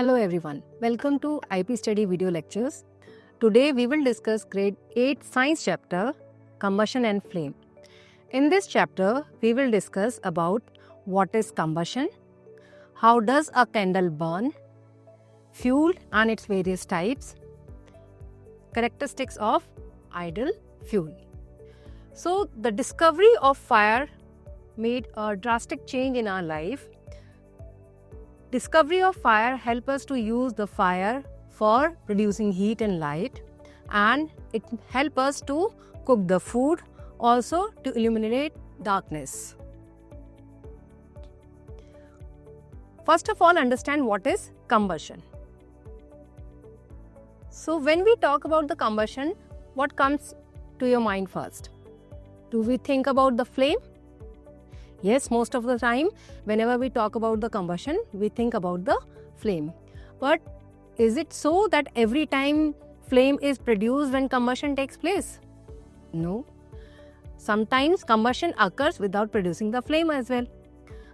Hello everyone, welcome to IP Study video lectures. Today we will discuss grade 8 science chapter combustion and flame. In this chapter we will discuss about what is combustion, how does a candle burn, fuel and its various types, characteristics of ideal fuel. So the discovery of fire made a drastic change in our life. Discovery of fire help us to use the fire for producing heat and light, and it help us to cook the food, also to illuminate darkness. First of all, understand what is combustion. So when we talk about the combustion, what comes to your mind first? Do we think about the flame? Yes, most of the time, whenever we talk about the combustion, we think about the flame. But is it so that every time flame is produced when combustion takes place? No. Sometimes combustion occurs without producing the flame as well.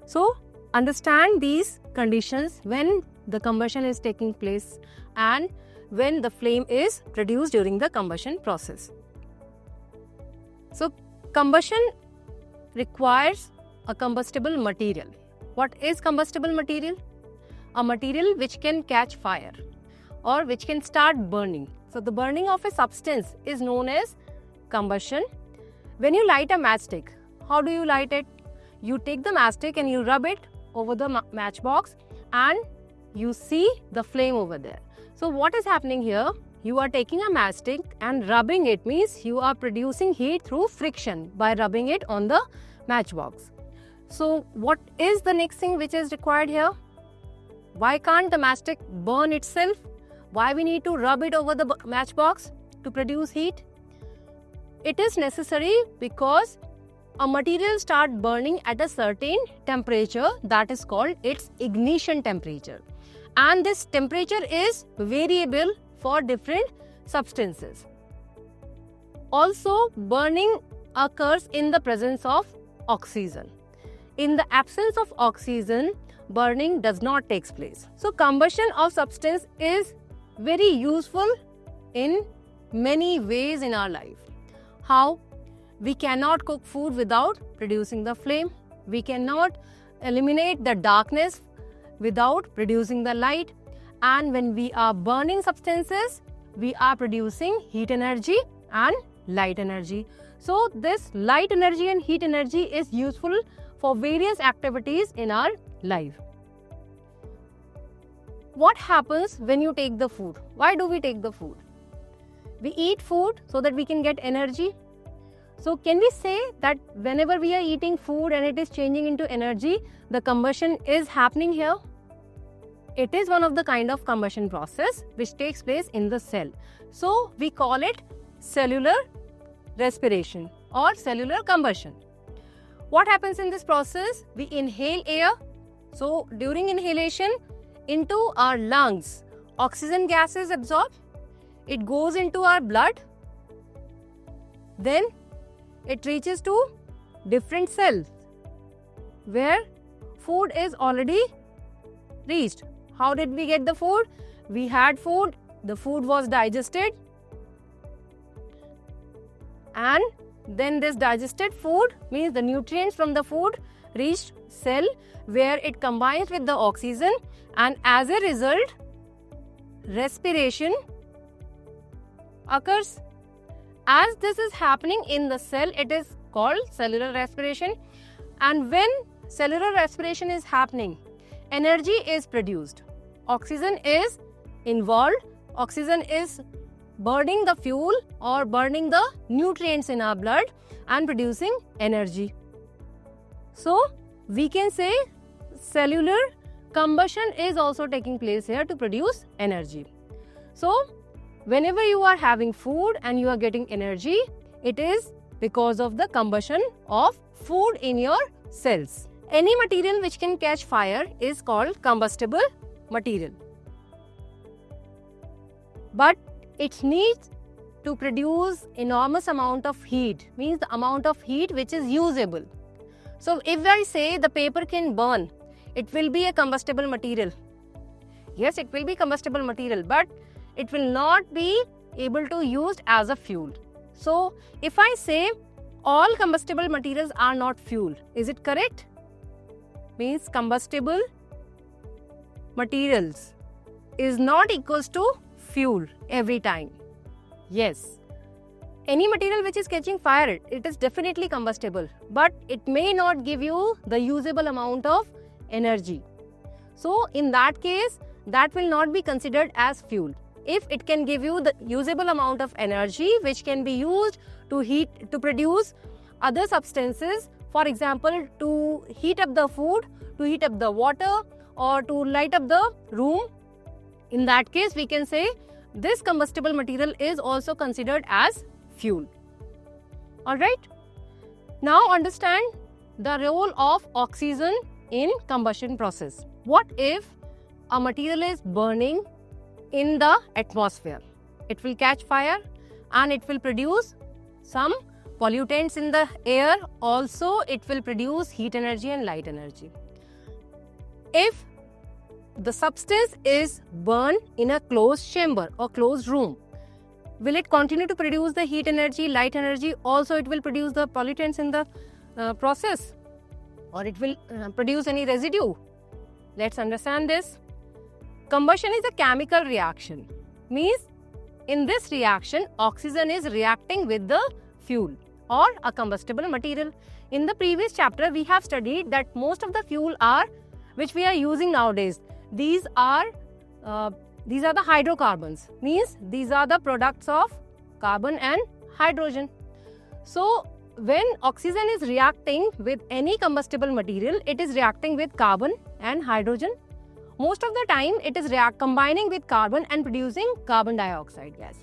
So, understand these conditions when the combustion is taking place and when the flame is produced during the combustion process. So, combustion requires a combustible material. What is combustible material? A material which can catch fire or which can start burning. So the burning of a substance is known as combustion. When you light a matchstick, how do you light it? You take the matchstick and you rub it over the matchbox and you see the flame over there. So what is happening here? You are taking a matchstick and rubbing it means you are producing heat through friction by rubbing it on the matchbox. So what is the next thing which is required here? Why can't the matchstick burn itself? Why we need to rub it over the matchbox to produce heat? It is necessary because a material starts burning at a certain temperature that is called its ignition temperature. And this temperature is variable for different substances. Also, burning occurs in the presence of oxygen. In the absence of oxygen, burning does not take place. So combustion of substance is very useful in many ways in our life. How? We cannot cook food without producing the flame. We cannot eliminate the darkness without producing the light. And when we are burning substances, we are producing heat energy and light energy. So this light energy and heat energy is useful for various activities in our life. What happens when you take the food? Why do we take the food? We eat food so that we can get energy. So can we say that whenever we are eating food and it is changing into energy, the combustion is happening here? It is one of the kind of combustion process which takes place in the cell. So we call it cellular respiration or cellular combustion. What happens in this process? We inhale air. So during inhalation into our lungs, oxygen gas is absorbed. It goes into our blood. Then it reaches to different cells where food is already reached. How did we get the food? We had food. The food was digested. And then this digested food means the nutrients from the food reached cell where it combines with the oxygen, and as a result respiration occurs. As this is happening in the cell, it is called cellular respiration. And when cellular respiration is happening, energy is produced. Oxygen is involved. Oxygen is burning the fuel or burning the nutrients in our blood and producing energy. So we can say cellular combustion is also taking place here to produce energy. So whenever you are having food and you are getting energy, it is because of the combustion of food in your cells. Any material which can catch fire is called combustible material. But it needs to produce enormous amount of heat, means the amount of heat which is usable. So if I say the paper can burn, it will be a combustible material. Yes, it will be combustible material, but it will not be able to used as a fuel. So, if I say all combustible materials are not fuel, is it correct? Means combustible materials is not equals to fuel every time. Yes, any material which is catching fire, it is definitely combustible, but it may not give you the usable amount of energy. So in that case, that will not be considered as fuel. If it can give you the usable amount of energy which can be used to heat, to produce other substances, for example, to heat up the food, to heat up the water, or to light up the room, in that case we can say this combustible material is also considered as fuel. Alright. Now understand the role of oxygen in combustion process. What if a material is burning in the atmosphere? It will catch fire and it will produce some pollutants in the air. Also, it will produce heat energy and light energy. If the substance is burned in a closed chamber or closed room, will it continue to produce the heat energy, light energy? Also, it will produce the pollutants in the process, or it will produce any residue. Let's understand this. Combustion is a chemical reaction. Means in this reaction, oxygen is reacting with the fuel or a combustible material. In the previous chapter, we have studied that most of the fuel are which we are using nowadays. These are the hydrocarbons. Means these are the products of carbon and hydrogen. So when oxygen is reacting with any combustible material, it is reacting with carbon and hydrogen. Most of the time, it is combining with carbon and producing carbon dioxide gas.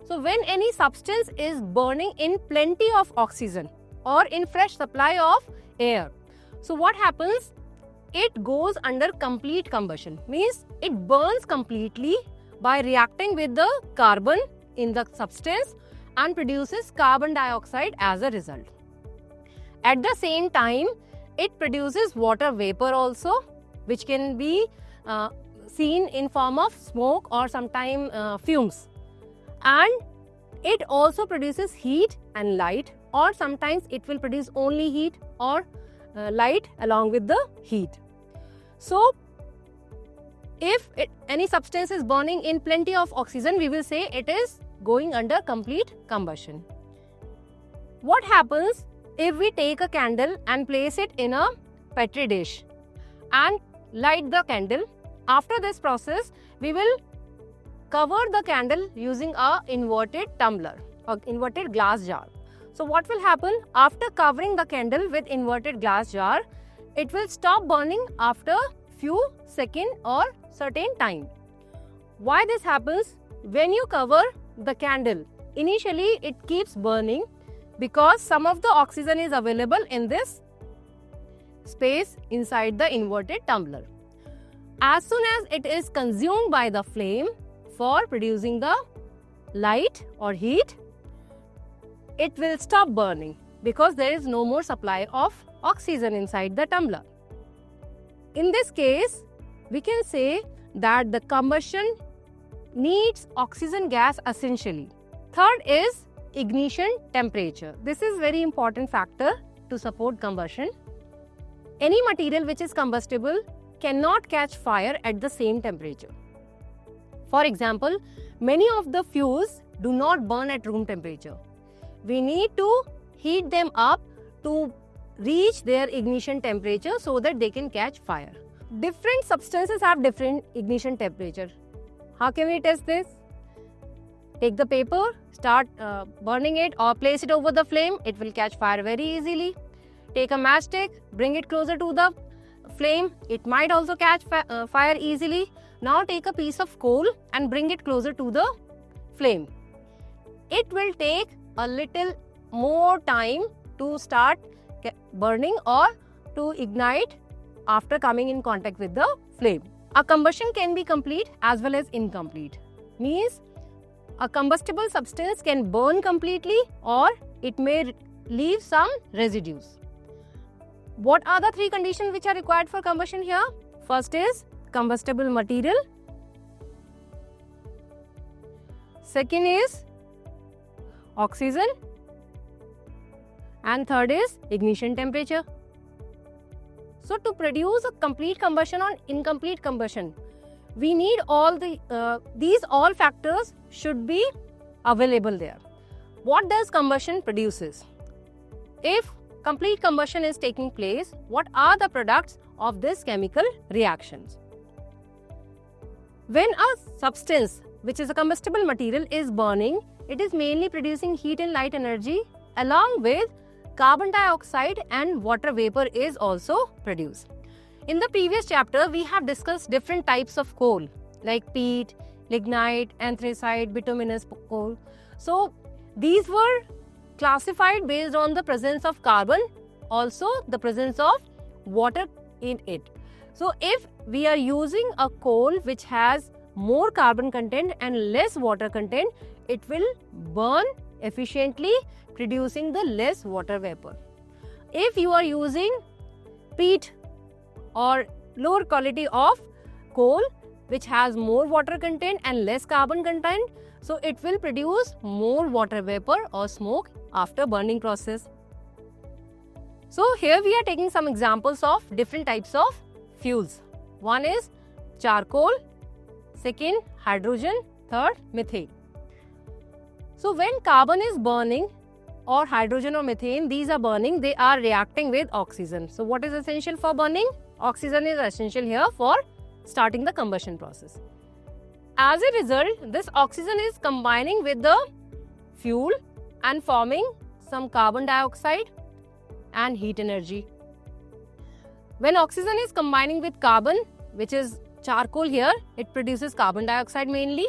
So when any substance is burning in plenty of oxygen or in fresh supply of air, so what happens? It goes under complete combustion. Means it burns completely by reacting with the carbon in the substance and produces carbon dioxide as a result. At the same time, it produces water vapor also, which can be seen in form of smoke or sometimes fumes. And it also produces heat and light, or sometimes it will produce only heat or light along with the heat. So, if any substance is burning in plenty of oxygen, we will say it is going under complete combustion. What happens if we take a candle and place it in a petri dish and light the candle? After this process, we will cover the candle using a inverted tumbler or inverted glass jar. So what will happen? After covering the candle with inverted glass jar, it will stop burning after few seconds or certain time. Why this happens? When you cover the candle, initially it keeps burning because some of the oxygen is available in this space inside the inverted tumbler. As soon as it is consumed by the flame for producing the light or heat, it will stop burning because there is no more supply of oxygen inside the tumbler. In this case, we can say that the combustion needs oxygen gas essentially. Third is ignition temperature. This is very important factor to support combustion. Any material which is combustible cannot catch fire at the same temperature. For example, many of the fuels do not burn at room temperature. We need to heat them up to reach their ignition temperature so that they can catch fire. Different substances have different ignition temperature. How can we test this? Take the paper, start burning it or place it over the flame. It will catch fire very easily. Take a matchstick, bring it closer to the flame. It might also catch fire easily. Now take a piece of coal and bring it closer to the flame. It will take a little more time to start burning or to ignite after coming in contact with the flame. A combustion can be complete as well as incomplete. Means a combustible substance can burn completely or it may leave some residues. What are the three conditions which are required for combustion here? First is combustible material second is oxygen, and third is ignition temperature. So to produce a complete combustion or incomplete combustion, we need all these all factors should be available there. What does combustion produces? If complete combustion is taking place, what are the products of this chemical reactions? When a substance, which is a combustible material, is burning, it is mainly producing heat and light energy, along with carbon dioxide and water vapor is also produced. In the previous chapter, we have discussed different types of coal like peat, lignite, anthracite, bituminous coal. So these were classified based on the presence of carbon, also the presence of water in it. So if we are using a coal which has more carbon content and less water content, it will burn efficiently, producing the less water vapor. If you are using peat or lower quality of coal which has more water content and less carbon content, so it will produce more water vapor or smoke after burning process. So here we are taking some examples of different types of fuels. One is charcoal, second hydrogen, third methane. So when carbon is burning or hydrogen or methane, these are burning, they are reacting with oxygen. So what is essential for burning? Oxygen is essential here for starting the combustion process. As a result, this oxygen is combining with the fuel and forming some carbon dioxide and heat energy. When oxygen is combining with carbon, which is charcoal here, it produces carbon dioxide mainly.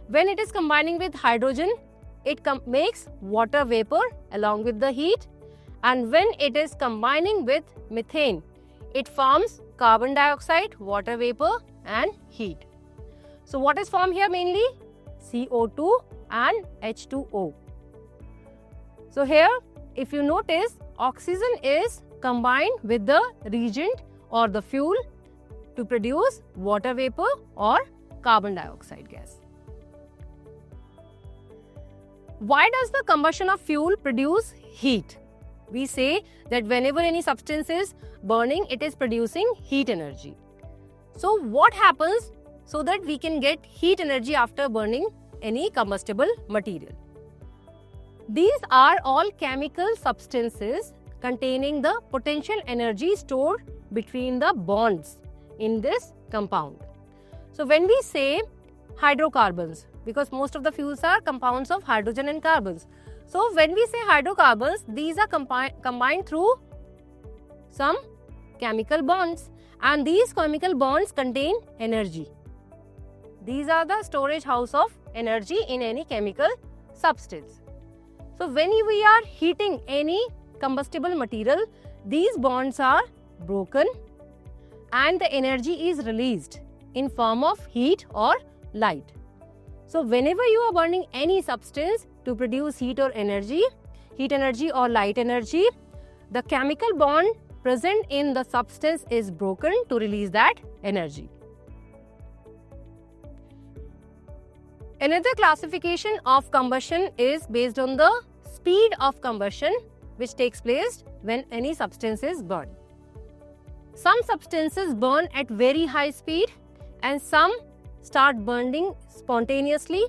When it is combining with hydrogen, it makes water vapor along with the heat. And when it is combining with methane, it forms carbon dioxide, water vapor and heat. So what is formed here mainly? CO2 and H2O. So here, if you notice, oxygen is combined with the reagent or the fuel to produce water vapor or carbon dioxide gas. Why does the combustion of fuel produce heat? We say that whenever any substance is burning, it is producing heat energy. So what happens so that we can get heat energy after burning any combustible material? These are all chemical substances containing the potential energy stored between the bonds in this compound. So when we say hydrocarbons, because most of the fuels are compounds of hydrogen and carbons. So when we say hydrocarbons, these are combined through some chemical bonds, and these chemical bonds contain energy. These are the storage house of energy in any chemical substance. So when we are heating any combustible material, these bonds are broken and the energy is released in form of heat or light. So whenever you are burning any substance to produce heat or energy, heat energy or light energy, the chemical bond present in the substance is broken to release that energy. Another classification of combustion is based on the speed of combustion which takes place when any substance is burned. Some substances burn at very high speed and some start burning spontaneously.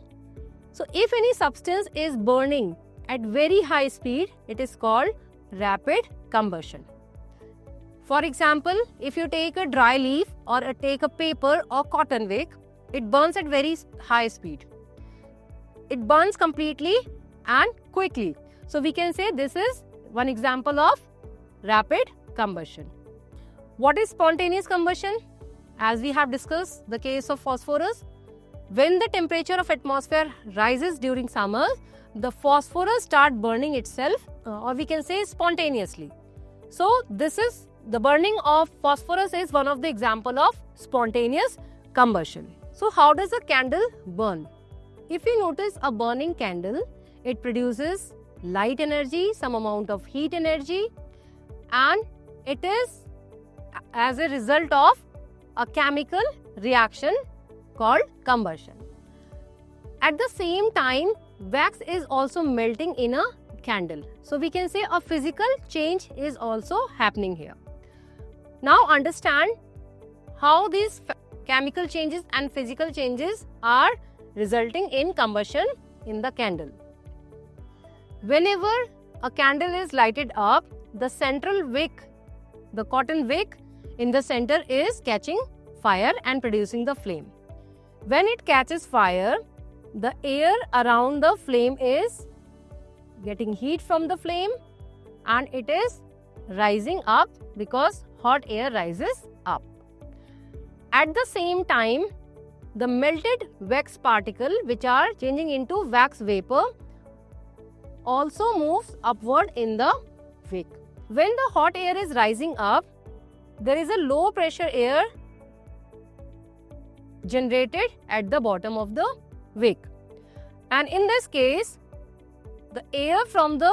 So if any substance is burning at very high speed, it is called rapid combustion. For example, if you take a dry leaf or take a paper or cotton wick, it burns at very high speed. It burns completely and quickly. So we can say this is one example of rapid combustion. What is spontaneous combustion? As we have discussed the case of phosphorus, when the temperature of atmosphere rises during summer, the phosphorus start burning itself, or we can say spontaneously. So this is the burning of phosphorus is one of the example of spontaneous combustion. So how does a candle burn? If you notice a burning candle, it produces light energy, some amount of heat energy, and it is as a result of a chemical reaction called combustion. At the same time, wax is also melting in a candle. So we can say a physical change is also happening here. Now understand how these chemical changes and physical changes are resulting in combustion in the candle. Whenever a candle is lighted up, the central wick, the cotton wick in the center is catching fire and producing the flame. When it catches fire, the air around the flame is getting heat from the flame and it is rising up because hot air rises up. At the same time, the melted wax particle, which are changing into wax vapor, also moves upward in the wick. When the hot air is rising up, there is a low pressure air generated at the bottom of the wick. And in this case, the air from the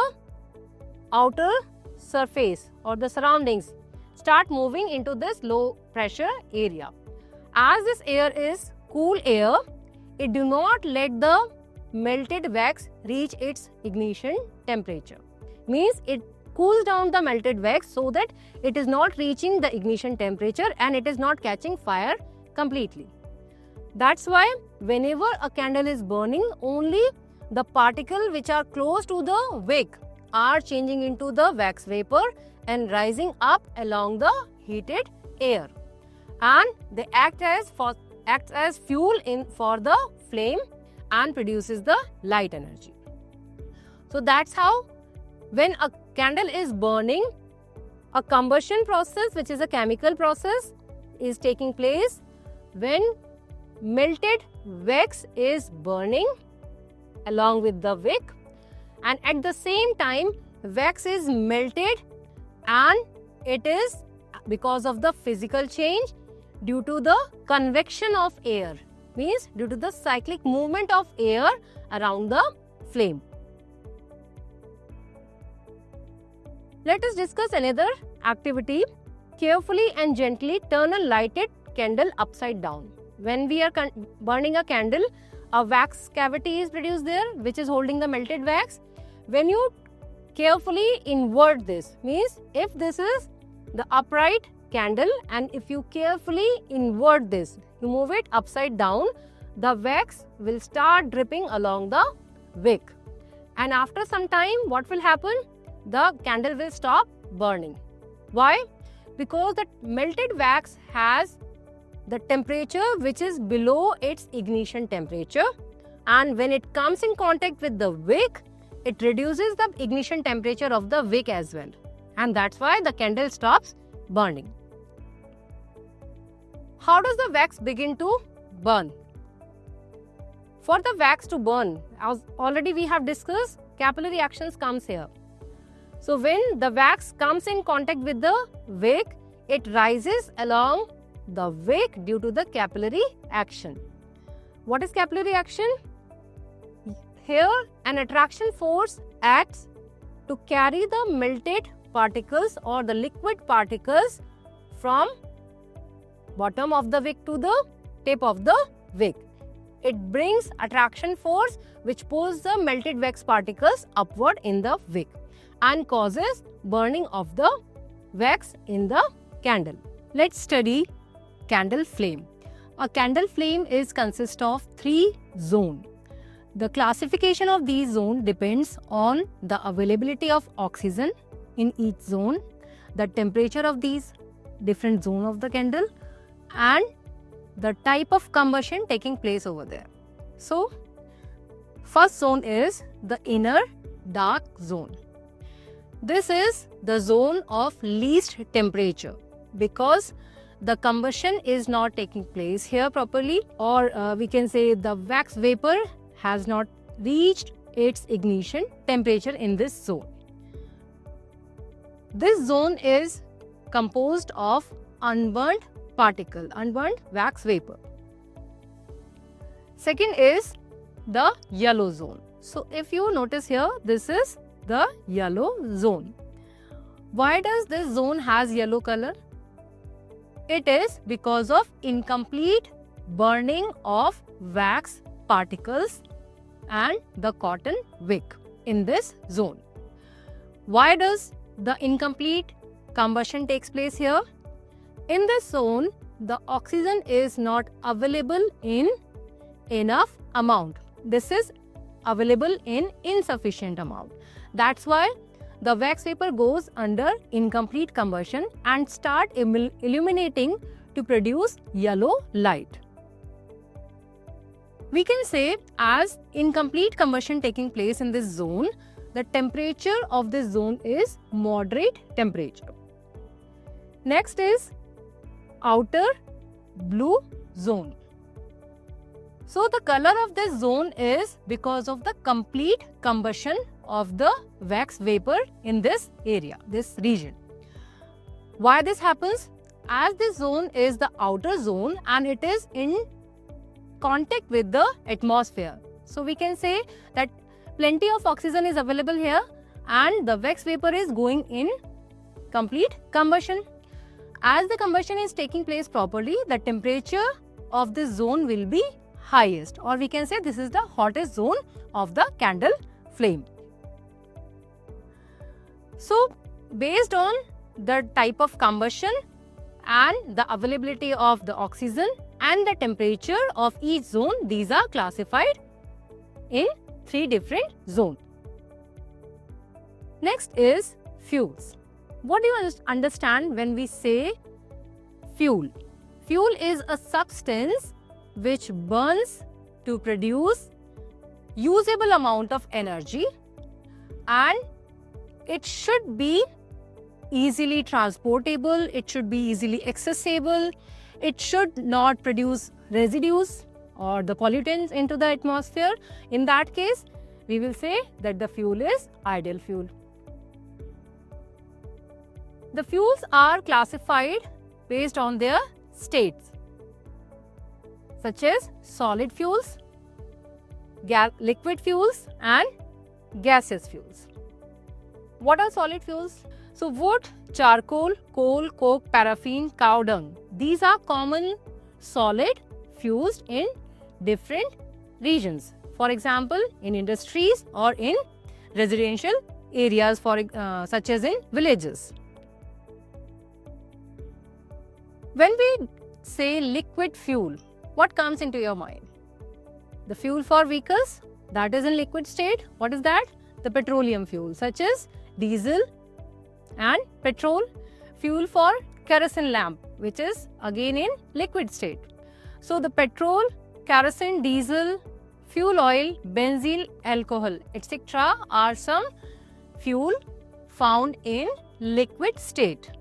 outer surface or the surroundings start moving into this low pressure area. As this air is cool air, it do not let the melted wax reach its ignition temperature. Means it cools down the melted wax so that it is not reaching the ignition temperature and it is not catching fire completely. That's why whenever a candle is burning, only the particles which are close to the wick are changing into the wax vapor and rising up along the heated air, and they act as fuel for the flame and produces the light energy. So that's how when a candle is burning, a combustion process, which is a chemical process, is taking place when melted wax is burning along with the wick, and at the same time wax is melted, and it is because of the physical change due to the convection of air, means due to the cyclic movement of air around the flame. Let us discuss another activity. Carefully and gently turn a lighted candle upside down. When we are burning a candle, a wax cavity is produced there which is holding the melted wax. When you carefully invert this, means if this is the upright candle and if you carefully invert this, you move it upside down, the wax will start dripping along the wick. And after some time, what will happen? The candle will stop burning. Why? Because the melted wax has the temperature which is below its ignition temperature, and when it comes in contact with the wick, it reduces the ignition temperature of the wick as well, and that's why the candle stops burning. How does the wax begin to burn? For the wax to burn, as already we have discussed, capillary actions comes here. So when the wax comes in contact with the wick, it rises along the wick due to the capillary action. What is capillary action? Here, an attraction force acts to carry the melted particles or the liquid particles from bottom of the wick to the tip of the wick. It brings attraction force which pulls the melted wax particles upward in the wick and causes burning of the wax in the candle. Let's study candle flame. A candle flame is consist of 3 zones. The classification of these zones depends on the availability of oxygen in each zone, the temperature of these different zones of the candle, and the type of combustion taking place over there. So, first zone is the inner dark zone. This is the zone of least temperature because the combustion is not taking place here properly, or we can say the wax vapor has not reached its ignition temperature in this zone. This zone is composed of unburnt particle, unburnt wax vapor. Second is the yellow zone. So if you notice here, this is the yellow zone. Why does this zone has yellow color? It is because of incomplete burning of wax particles and the cotton wick in this zone. Why does the incomplete combustion takes place here? In this zone, the oxygen is not available in enough amount. This is available in insufficient amount. That's why the wax vapor goes under incomplete combustion and start illuminating to produce yellow light. We can say as incomplete combustion taking place in this zone, the temperature of this zone is moderate temperature. Next is outer blue zone. So the color of this zone is because of the complete combustion of the wax vapor in this area, this region. Why this happens? As this zone is the outer zone and it is in contact with the atmosphere. So we can say that plenty of oxygen is available here and the wax vapor is going in complete combustion. As the combustion is taking place properly, the temperature of this zone will be highest, or we can say this is the hottest zone of the candle flame. So based on the type of combustion and the availability of the oxygen and the temperature of each zone, these are classified in 3 different zones. Next is fuels. What do you understand when we say fuel? Fuel is a substance which burns to produce usable amount of energy, and it should be easily transportable, it should be easily accessible, it should not produce residues or the pollutants into the atmosphere. In that case, we will say that the fuel is ideal fuel. The fuels are classified based on their states, such as solid fuels, liquid fuels and gaseous fuels. What are solid fuels? So wood, charcoal, coal, coke, paraffin, cow dung. These are common solid fused in different regions. For example, in industries or in residential areas, such as in villages. When we say liquid fuel, what comes into your mind? The fuel for vehicles, that is in liquid state. What is that? The petroleum fuel, such as diesel and petrol. Fuel for kerosene lamp, which is again in liquid state. So the petrol, kerosene, diesel, fuel oil, benzene, alcohol, etc. are some fuel found in liquid state.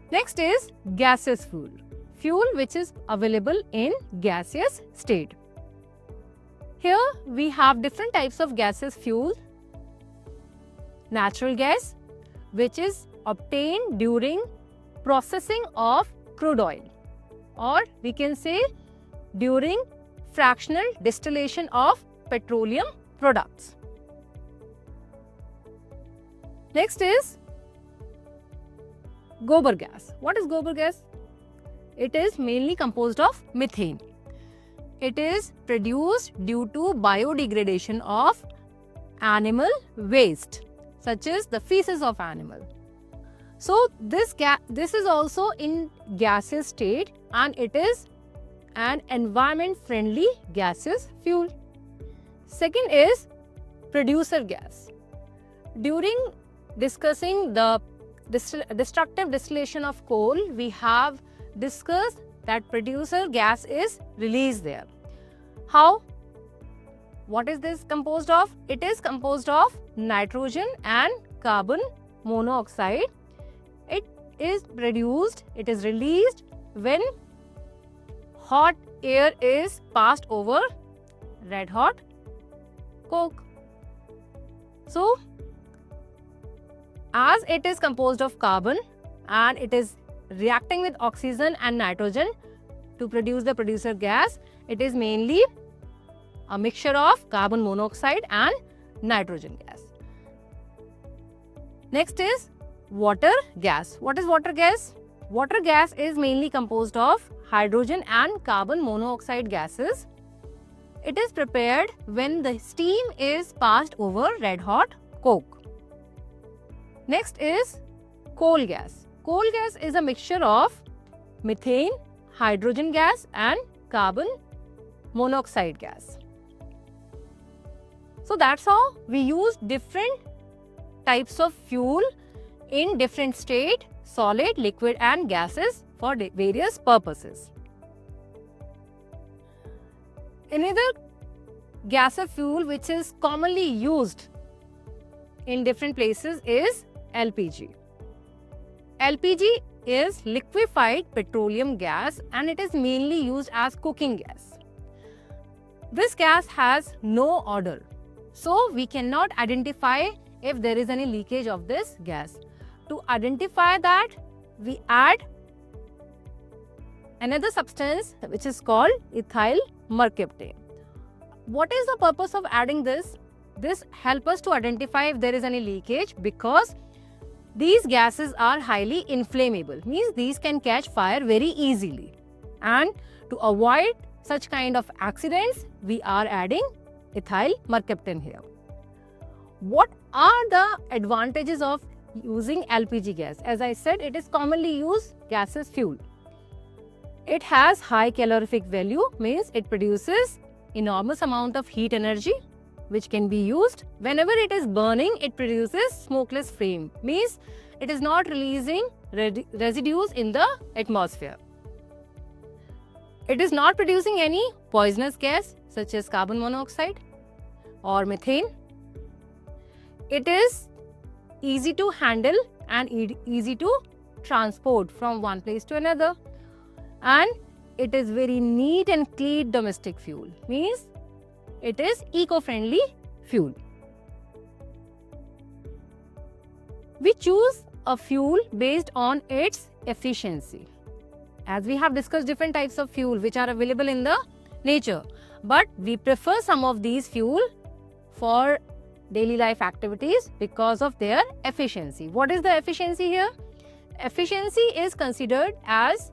Next is gaseous fuel. Fuel which is available in gaseous state. Here we have different types of gaseous fuel. Natural gas, which is obtained during processing of crude oil, or we can say during fractional distillation of petroleum products. Next is gobar gas. What is gobar gas? It is mainly composed of methane. It is produced due to biodegradation of animal waste, such as the feces of animal. So this is also in gaseous state and it is an environment friendly gaseous fuel. Second is producer gas. During discussing the destructive distillation of coal, we have discussed that producer gas is released there. How? What is this composed of? It is composed of nitrogen and carbon monoxide. It is produced, it is released when hot air is passed over red hot coke. So, as it is composed of carbon and it is reacting with oxygen and nitrogen to produce the producer gas, it is mainly a mixture of carbon monoxide and nitrogen gas. Next is water gas. What is water gas? Water gas is mainly composed of hydrogen and carbon monoxide gases It is prepared when the steam is passed over red hot coke. Next is coal gas. Coal gas is a mixture of methane, hydrogen gas and carbon monoxide gas. So that's how we use different types of fuel in different state, solid, liquid and gases for various purposes. Another gas of fuel which is commonly used in different places is LPG. LPG is liquefied petroleum gas and it is mainly used as cooking gas. This gas has no odor, so we cannot identify if there is any leakage of this gas. To identify that, we add another substance which is called ethyl mercaptan. What is the purpose of adding this? This helps us to identify if there is any leakage, because these gases are highly inflammable, means these can catch fire very easily. And to avoid such kind of accidents, we are adding ethyl mercaptan here. What are the advantages of using LPG gas? As I said, it is commonly used gaseous fuel. It has high calorific value, means it produces enormous amount of heat energy which can be used. Whenever it is burning, it produces smokeless flame, means it is not releasing residues in the atmosphere. It is not producing any poisonous gas such as carbon monoxide or methane. It is easy to handle and easy to transport from one place to another. And it is very neat and clean domestic fuel, means it is eco-friendly fuel. We choose a fuel based on its efficiency. As we have discussed different types of fuel which are available in the nature, but we prefer some of these fuel for daily life activities because of their efficiency. What is the efficiency here? Efficiency is considered as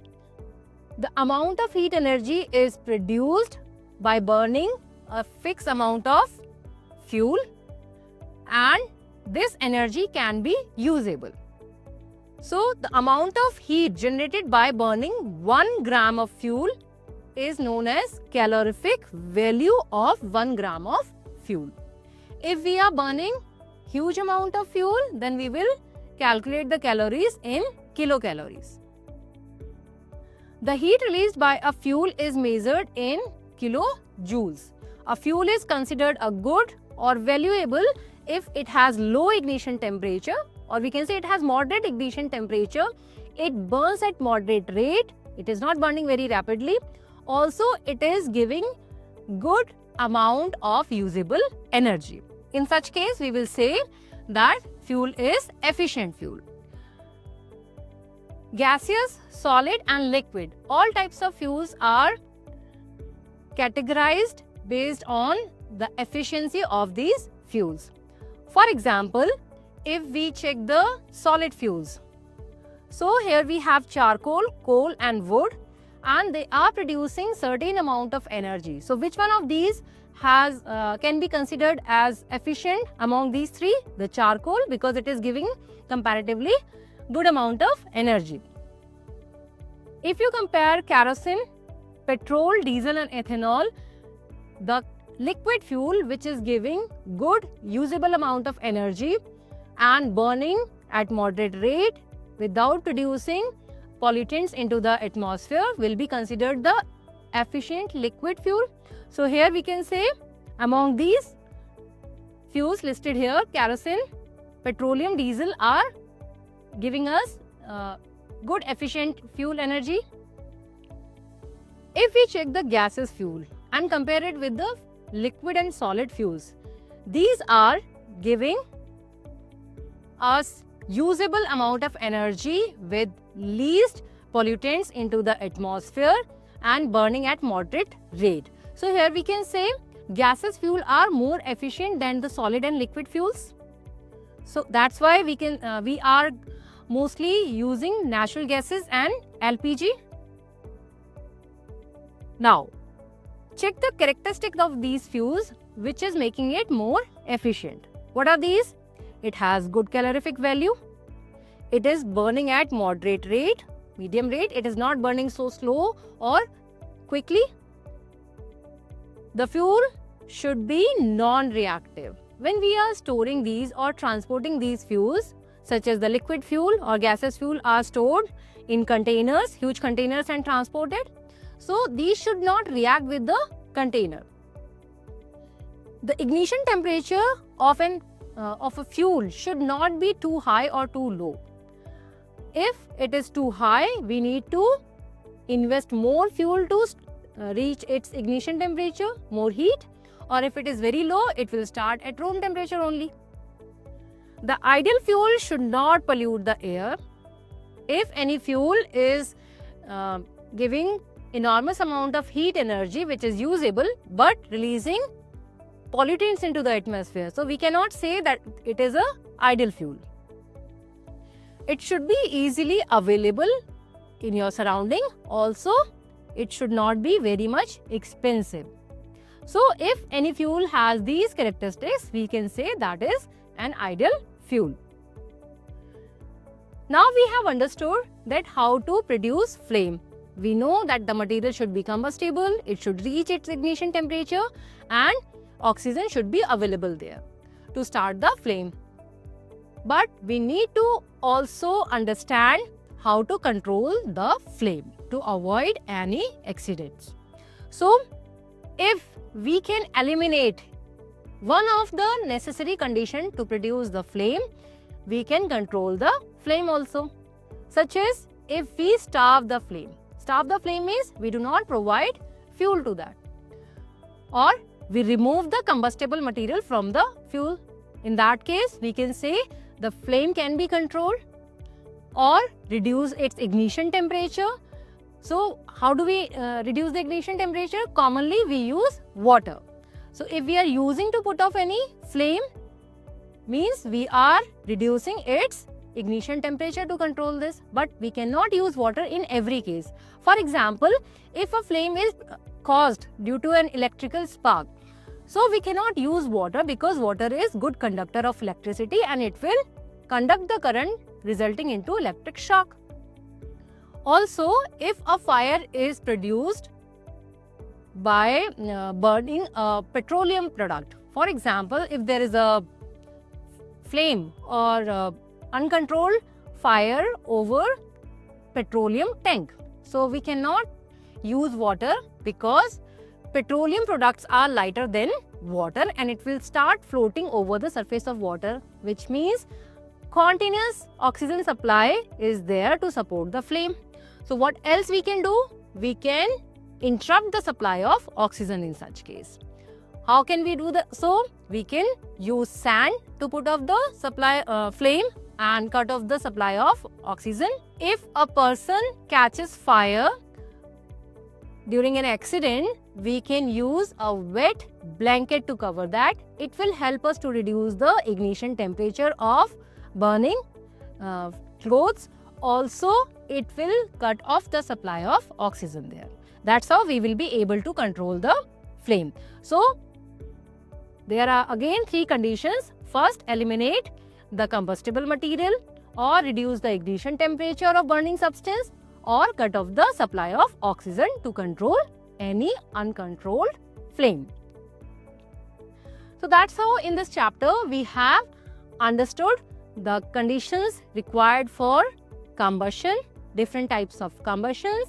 the amount of heat energy is produced by burning a fixed amount of fuel, and this energy can be usable. So the amount of heat generated by burning 1 gram of fuel is known as calorific value of 1 gram of fuel. If we are burning huge amount of fuel, then we will calculate the calories in kilocalories. The heat released by a fuel is measured in kilojoules. A fuel is considered a good or valuable if it has low ignition temperature, or we can say it has moderate ignition temperature. It burns at moderate rate. It is not burning very rapidly. Also, it is giving good amount of usable energy. In such case, we will say that fuel is efficient fuel. Gaseous, solid and liquid. All types of fuels are categorized based on the efficiency of these fuels. For example, if we check the solid fuels. So here we have charcoal, coal and wood, and they are producing certain amount of energy. So which one of these has can be considered as efficient among these three? The charcoal, because it is giving comparatively good amount of energy. If you compare kerosene, petrol, diesel and ethanol, the liquid fuel which is giving good usable amount of energy and burning at moderate rate without producing pollutants into the atmosphere will be considered the efficient liquid fuel. So here we can say among these fuels listed here, kerosene, petroleum, diesel are giving us good efficient fuel energy. If we check the gaseous fuel and compare it with the liquid and solid fuels, these are giving us usable amount of energy with least pollutants into the atmosphere and burning at moderate rate. So here we can say gaseous fuel are more efficient than the solid and liquid fuels. So that's why we are mostly using natural gases and LPG. Now, check the characteristics of these fuels which is making it more efficient. What are these? It has good calorific value. It is burning at moderate rate, medium rate. It is not burning so slow or quickly. The fuel should be non-reactive. When we are storing these or transporting these fuels, such as the liquid fuel or gaseous fuel, are stored in containers, huge containers, and transported. So these should not react with the container. The ignition temperature of a fuel should not be too high or too low. If it is too high, we need to invest more fuel to reach its ignition temperature, more heat, or if it is very low, it will start at room temperature only. The ideal fuel should not pollute the air. If any fuel is giving enormous amount of heat energy which is usable but releasing pollutants into the atmosphere, so we cannot say that it is an ideal fuel. It should be easily available in your surrounding. Also, it should not be very much expensive. So if any fuel has these characteristics, we can say that is an ideal fuel. Now we have understood that how to produce flame. We know that the material should be combustible, it should reach its ignition temperature, and oxygen should be available there to start the flame. But we need to also understand how to control the flame to avoid any accidents. So, if we can eliminate one of the necessary conditions to produce the flame, we can control the flame also. Such as if we starve the flame. Starve the flame means we do not provide fuel to that. Or we remove the combustible material from the fuel. In that case, we can say the flame can be controlled or reduce its ignition temperature. So, how do we reduce the ignition temperature? Commonly, we use water. So, if we are using to put off any flame, means we are reducing its ignition temperature to control this. But we cannot use water in every case. For example, if a flame is caused due to an electrical spark, so we cannot use water because water is good conductor of electricity and it will conduct the current resulting into electric shock. Also, if a fire is produced by burning a petroleum product, for example, if there is a flame or uncontrolled fire over petroleum tank, so we cannot use water because petroleum products are lighter than water and it will start floating over the surface of water, which means continuous oxygen supply is there to support the flame. So what else we can do? We can interrupt the supply of oxygen in such case. How can we do that? So we can use sand to put off the supply flame and cut off the supply of oxygen. If a person catches fire during an accident, we can use a wet blanket to cover that. It will help us to reduce the ignition temperature of burning clothes. Also, it will cut off the supply of oxygen there. That's how we will be able to control the flame. So, there are again 3 conditions. First, eliminate the combustible material or reduce the ignition temperature of burning substance or cut off the supply of oxygen to control any uncontrolled flame. So that's how in this chapter we have understood the conditions required for combustion, different types of combustions,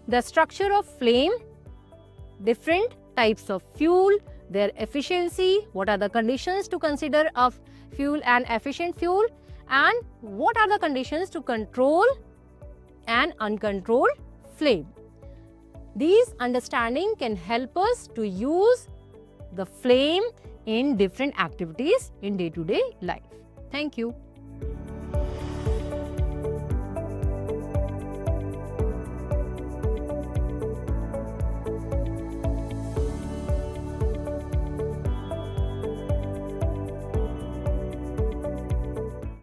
the structure of flame, different types of fuel, their efficiency, what are the conditions to consider of fuel and efficient fuel, and what are the conditions to control an uncontrolled flame. These understanding can help us to use the flame in different activities in day-to-day life. Thank you.